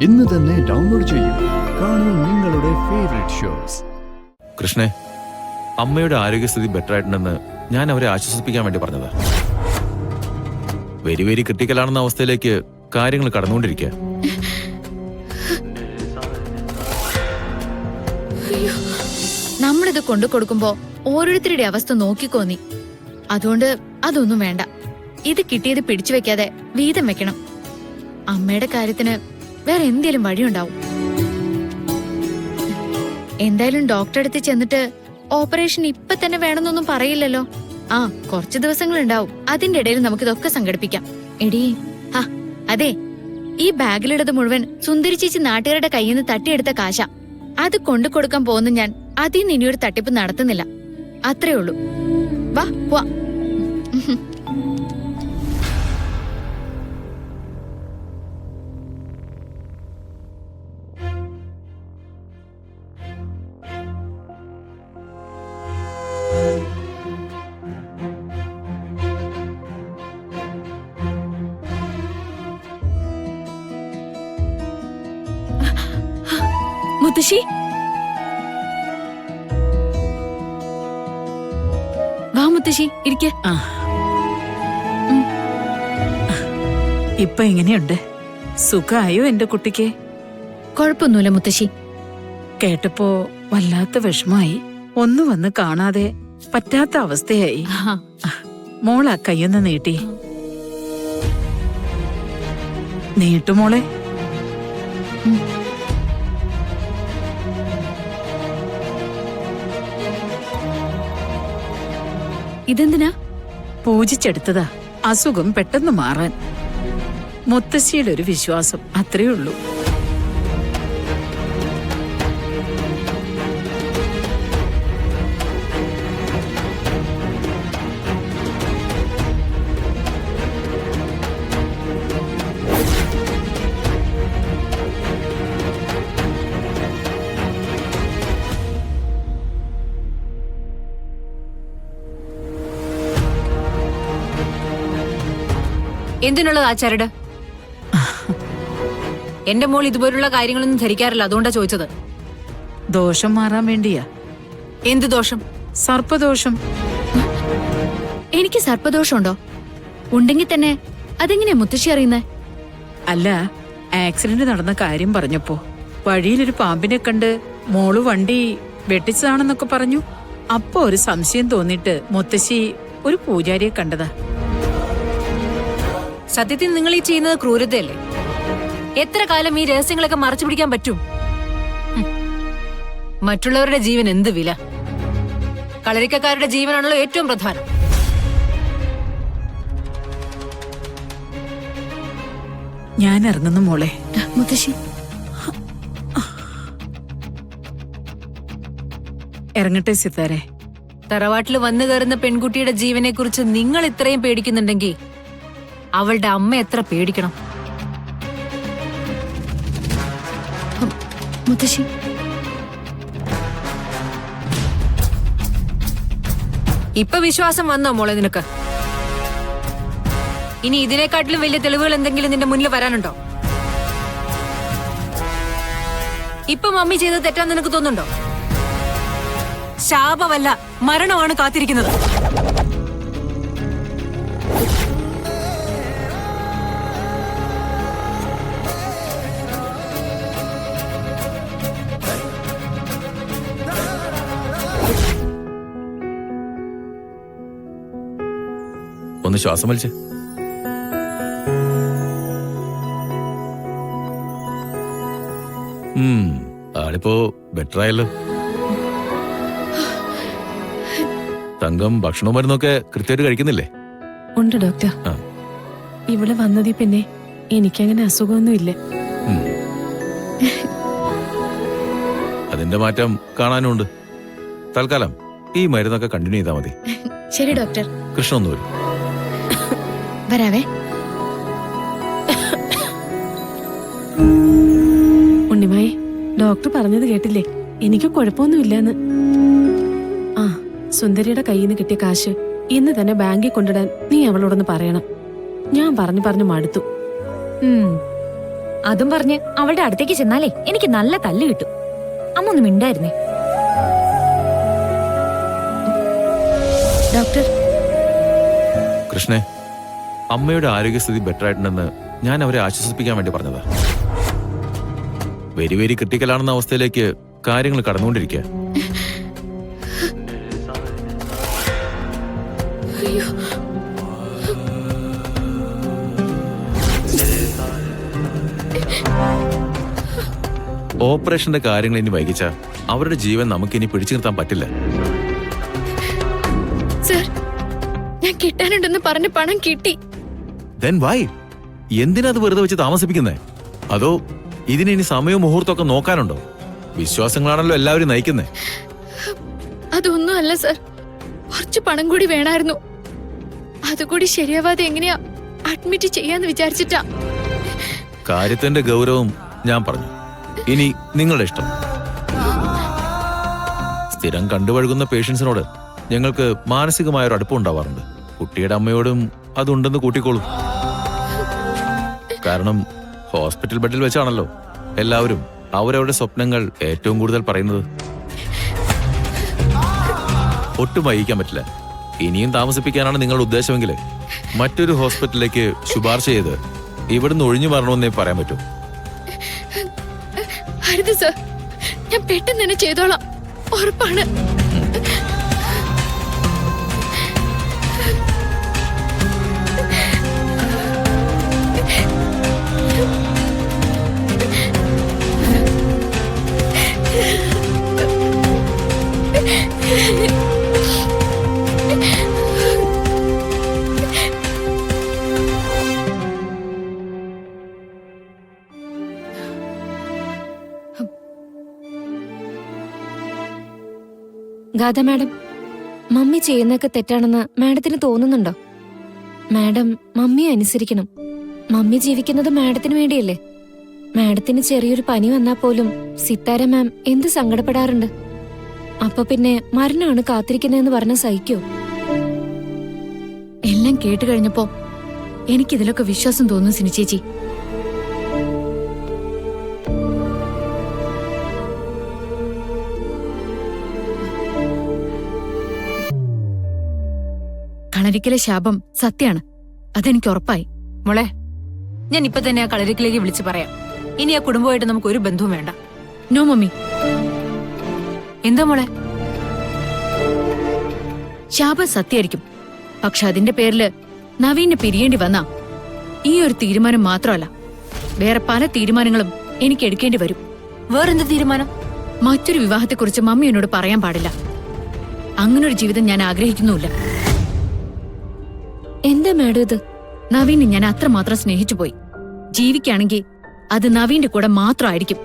ഇന്ന് തന്നെ ഡൗൺലോഡ് ചെയ്യൂ. കാണൂ നിങ്ങളുടെ ഫേവറേറ്റ് ഷോസ്. കൃഷ്ണേ, അമ്മയുടെ ആരോഗ്യസ്ഥിതി ബെറ്റർ ആയിട്ടുണ്ടെന്ന് ഞാൻ അവരെ ആശ്വസിപ്പിക്കാൻ വേണ്ടി പറഞ്ഞതാ. വെരി വെരി ക്രിട്ടിക്കലാണെന്ന അവസ്ഥയിലേക്ക് കാര്യങ്ങൾ കടന്നുകൊണ്ടിരിക്കുക. നമ്മളിത് കൊണ്ടു കൊടുക്കുമ്പോ ഓരോരുത്തരുടെ അവസ്ഥ നോക്കിക്കോന്നി. അതുകൊണ്ട് അതൊന്നും വേണ്ട. ഇത് കിട്ടിയത് പിടിച്ചു വെക്കാതെ വീതം വെക്കണം. അമ്മയുടെ കാര്യത്തിന് വേറെ എന്തേലും വഴിയുണ്ടാവും. എന്തായാലും ഡോക്ടറെ അടുത്ത് ചെന്നിട്ട് ഓപ്പറേഷൻ ഇപ്പൊ തന്നെ വേണമെന്നൊന്നും പറയില്ലല്ലോ. ആ, കുറച്ച് ദിവസങ്ങൾ ഉണ്ടാവും. അതിന്റെ ഇടയിൽ നമുക്കിതൊക്കെ സംഘടിപ്പിക്കാം. എടീ, അതെ, ഈ ബാഗിലിടത് മുഴുവൻ സുന്ദരി ചേച്ചി നാട്ടുകാരുടെ കയ്യിൽ നിന്ന് തട്ടിയെടുത്ത കാശ. അത് കൊണ്ടു കൊടുക്കാൻ പോകുന്ന ഞാൻ അതിൽ നിന്ന് ഇനിയൊരു തട്ടിപ്പ് നടത്തുന്നില്ല. അത്രേ ഉള്ളൂ. വാ പോവാ. മുത്തശ്ശി, വാ മുത്തശ്ശി, ഇരിക്ക. ഇപ്പൊ എങ്ങനെയുണ്ട്? സുഖായോ എന്റെ കുട്ടിക്ക്? കൊഴപ്പൊന്നുമില്ല മുത്തശ്ശി. കേട്ടപ്പോ വല്ലാത്ത വിഷമായി. ഒന്ന് വന്ന് കാണാതെ പറ്റാത്ത അവസ്ഥയായി. മോളാ കയ്യൊന്ന് നീട്ടി. നീട്ടുമോളെ. ഇതെന്തിനാ? പൂജിച്ചെടുത്തതാ, അസുഖം പെട്ടെന്ന് മാറാൻ. മുത്തശ്ശിയുടെ ഒരു വിശ്വാസം, അത്രേ ഉള്ളൂ. എന്തിനുള്ളതാ ചരട്? എന്റെ മോൾ ഇതുപോലുള്ള കാര്യങ്ങളൊന്നും ധരിക്കാറില്ല, അതുകൊണ്ടാ ചോദിച്ചത്. ദോഷം മാറാൻ വേണ്ടിയാ. എന്ത് ദോഷം? സർപ്പദോഷം. എനിക്ക് സർപ്പദോഷമുണ്ടോ? ഉണ്ടെങ്കിൽ തന്നെ അതെങ്ങനെയാ മുത്തശ്ശി അറിയുന്നേ? അല്ല, ആക്സിഡന്റ് നടന്ന കാര്യം പറഞ്ഞപ്പോ വഴിയിലൊരു പാമ്പിനെ കണ്ട് മോള് വണ്ടി വെട്ടിച്ചതാണെന്നൊക്കെ പറഞ്ഞു. അപ്പൊ ഒരു സംശയം തോന്നിട്ട് മുത്തശ്ശി ഒരു പൂജാരിയെ കണ്ടതാ. സത്യത്തിൽ നിങ്ങൾ ഈ ചെയ്യുന്നത് ക്രൂരതയല്ലേ? എത്ര കാലം ഈ രഹസ്യങ്ങളൊക്കെ മറച്ചു പിടിക്കാൻ പറ്റും? മറ്റുള്ളവരുടെ ജീവൻ എന്ത് വില? കളരിക്കക്കാരുടെ ജീവനാണല്ലോ ഏറ്റവും പ്രധാനം. ഞാൻ ഇറങ്ങുന്നു മോളെ. മുത്തശ്ശി, ഇറങ്ങട്ടെ സിത്താരെ. തറവാട്ടിൽ വന്നു കയറുന്ന പെൺകുട്ടിയുടെ ജീവനെ കുറിച്ച് നിങ്ങൾ ഇത്രയും പേടിക്കുന്നുണ്ടെങ്കിൽ അവളുടെ അമ്മ എത്ര പേടിക്കണം? മുത്തശ്ശി, ഇപ്പൊ വിശ്വാസം വന്നോ മോളെ നിനക്ക്? ഇനി ഇതിനെക്കാട്ടിലും വലിയ തെളിവുകൾ എന്തെങ്കിലും നിന്റെ മുന്നിൽ വരാനുണ്ടോ? ഇപ്പൊ മമ്മി ചെയ്തത് തെറ്റാന്ന് നിനക്ക് തോന്നുന്നുണ്ടോ? ശാപമല്ല, മരണമാണ് കാത്തിരിക്കുന്നത്. ഒന്ന് ശ്വാസം വലിച്ച്. ആളിപ്പോ ബെറ്റർ ആയല്ലോ. തങ്കം ഭക്ഷണവും മരുന്നൊക്കെ കൃത്യമായിട്ട് കഴിക്കുന്നില്ലേ? ഉണ്ട് ഡോക്ടർ. ഇവിടെ വന്നതി പിന്നെ എനിക്കങ്ങനെ അസുഖമൊന്നുമില്ല. അതിന്റെ മാറ്റം കാണാനുണ്ട്. തൽക്കാലം ഈ മരുന്നൊക്കെ കണ്ടിന്യൂ ചെയ്താൽ മതി. ശരി ഡോക്ടർ. കൃഷ്ണ ഒന്ന് വരും. വരാവേ. ഉണ്ണിമായി, ഡോക്ടർ പറഞ്ഞത് കേട്ടില്ലേ? എനിക്ക് കുഴപ്പമൊന്നുമില്ലെന്ന്. ആ, സുന്ദരിയുടെ കയ്യിൽ നിന്ന് കിട്ടിയ കാശ് ഇന്ന് തന്നെ ബാങ്കിൽ കൊണ്ടിടാൻ നീ അവളോടൊന്ന് പറയണം. ഞാൻ പറഞ്ഞു പറഞ്ഞു മടുത്തു. അതും പറഞ്ഞ് അവളുടെ അടുത്തേക്ക് ചെന്നാലേ എനിക്ക് നല്ല തല്ല് കിട്ടും. അമ്മ ഒന്നും മിണ്ടായിരുന്നേ. ഡോക്ടർ, കൃഷ്ണേ, അമ്മയുടെ ആരോഗ്യസ്ഥിതി ബെറ്റർ ആയിട്ടുണ്ടെന്ന് ഞാൻ അവരെ ആശ്വസിപ്പിക്കാൻ വേണ്ടി പറഞ്ഞതാ. വെരി വെരി ക്രിട്ടിക്കലാണെന്ന അവസ്ഥയിലേക്ക് കാര്യങ്ങൾ കടന്നുകൊണ്ടിരിക്കുക. ഓപ്പറേഷന്റെ കാര്യങ്ങൾ ഇനി വൈകിച്ച അവരുടെ ജീവൻ നമുക്കിനി പിടിച്ചു നിർത്താൻ പറ്റില്ല. സർ, ഞാൻ കിട്ടാനുണ്ടെന്ന് പറഞ്ഞ പണം കിട്ടി. Then why? എന്തിനാ അത് വെറുതെ വെച്ച് താമസിപ്പിക്കുന്നേ? അതോ ഇതിന് ഇനി സമയവും മുഹൂർത്തമൊക്കെ നോക്കാനുണ്ടോ? വിശ്വാസങ്ങളാണല്ലോ എല്ലാവരും നയിക്കുന്നേ. അതൊന്നും അല്ല സർ, കുറച്ച് പണം കൂടി വേണമായിരുന്നു. അതുകൂടി ശരിയാവാതെ എങ്ങനെയാ അഡ്മിറ്റ് ചെയ്യാന്ന് വിചാരിച്ചിട്ടാ. കാര്യത്തിന്റെ ഗൗരവം ഞാൻ പറഞ്ഞു. ഇനി നിങ്ങളുടെ ഇഷ്ടം. സ്ഥിരം കണ്ടുപഴകുന്ന പേഷ്യൻസിനോട് ഞങ്ങൾക്ക് മാനസികമായൊരു അടുപ്പം ഉണ്ടാവാറുണ്ട്. കുട്ടിയുടെ അമ്മയോടും അതുണ്ടെന്ന് കൂട്ടിക്കോളും. കാരണം ഹോസ്പിറ്റൽ ബെഡിൽ വെച്ചാണല്ലോ എല്ലാവരും അവരവരുടെ സ്വപ്നങ്ങൾ ഏറ്റവും കൂടുതൽ പറയുന്നത്. ഒട്ടും വൈകിക്കാൻ പറ്റില്ല. ഇനിയും താമസിപ്പിക്കാനാണ് നിങ്ങളുടെ ഉദ്ദേശമെങ്കിൽ മറ്റൊരു ഹോസ്പിറ്റലിലേക്ക് ശുപാർശ ചെയ്ത് ഇവിടുന്ന് ഒഴിഞ്ഞു മാറണമെന്നേ പറയാൻ പറ്റൂ. അരുത് സർ, ഞാൻ പെട്ടെന്ന് തന്നെ ചെയ്തോളാം, ഉറപ്പാണ്. ഗാഥ മാഡം, മമ്മി ചെയ്യുന്നതൊക്കെ തെറ്റാണെന്ന് മാഡത്തിന് തോന്നുന്നുണ്ടോ? മാഡം മമ്മിയെ അനുസരിക്കണം. മമ്മി ജീവിക്കുന്നത് മാഡത്തിന് വേണ്ടിയല്ലേ? മാഡത്തിന് ചെറിയൊരു പനി വന്നാൽ പോലും സിത്താര മാം എന്ത് സങ്കടപ്പെടാറുണ്ട്. അപ്പൊ പിന്നെ മരണമാണ് കാത്തിരിക്കുന്നതെന്ന് പറഞ്ഞ സഹിക്കോ? എല്ലാം കേട്ട് കഴിഞ്ഞപ്പോ എനിക്കിതിലൊക്കെ വിശ്വാസം തോന്നുന്നു സിനി ചേച്ചി. കളരിക്കലെ ശാപം സത്യാണ്, അതെനിക്ക് ഉറപ്പായി. മോളെ, ഞാൻ ഇപ്പൊ തന്നെ ആ കളരിക്കിലേക്ക് വിളിച്ചു പറയാം. ഇനി ആ കുടുംബമായിട്ട് നമുക്ക് ഒരു ബന്ധവും വേണ്ട. No mummy. എന്താ മോളെ? ശാപം സത്യായിരിക്കും, പക്ഷെ അതിന്റെ പേരില് നവീനെ പിരിയേണ്ടി വന്നാ ഈ ഒരു തീരുമാനം മാത്രമല്ല, വേറെ പല തീരുമാനങ്ങളും എനിക്ക് എടുക്കേണ്ടി വരും. വേറെന്ത് തീരുമാനം? മറ്റൊരു വിവാഹത്തെക്കുറിച്ച് മമ്മി എന്നോട് പറയാൻ പാടില്ല. അങ്ങനൊരു ജീവിതം ഞാൻ ആഗ്രഹിക്കുന്നുമില്ല. എന്താ മാഡം ഇത്? നവീനെ ഞാൻ അത്രമാത്രം സ്നേഹിച്ചു പോയി. ജീവിക്കുകയാണെങ്കിൽ അത് നവീന്റെ കൂടെ മാത്രമായിരിക്കും.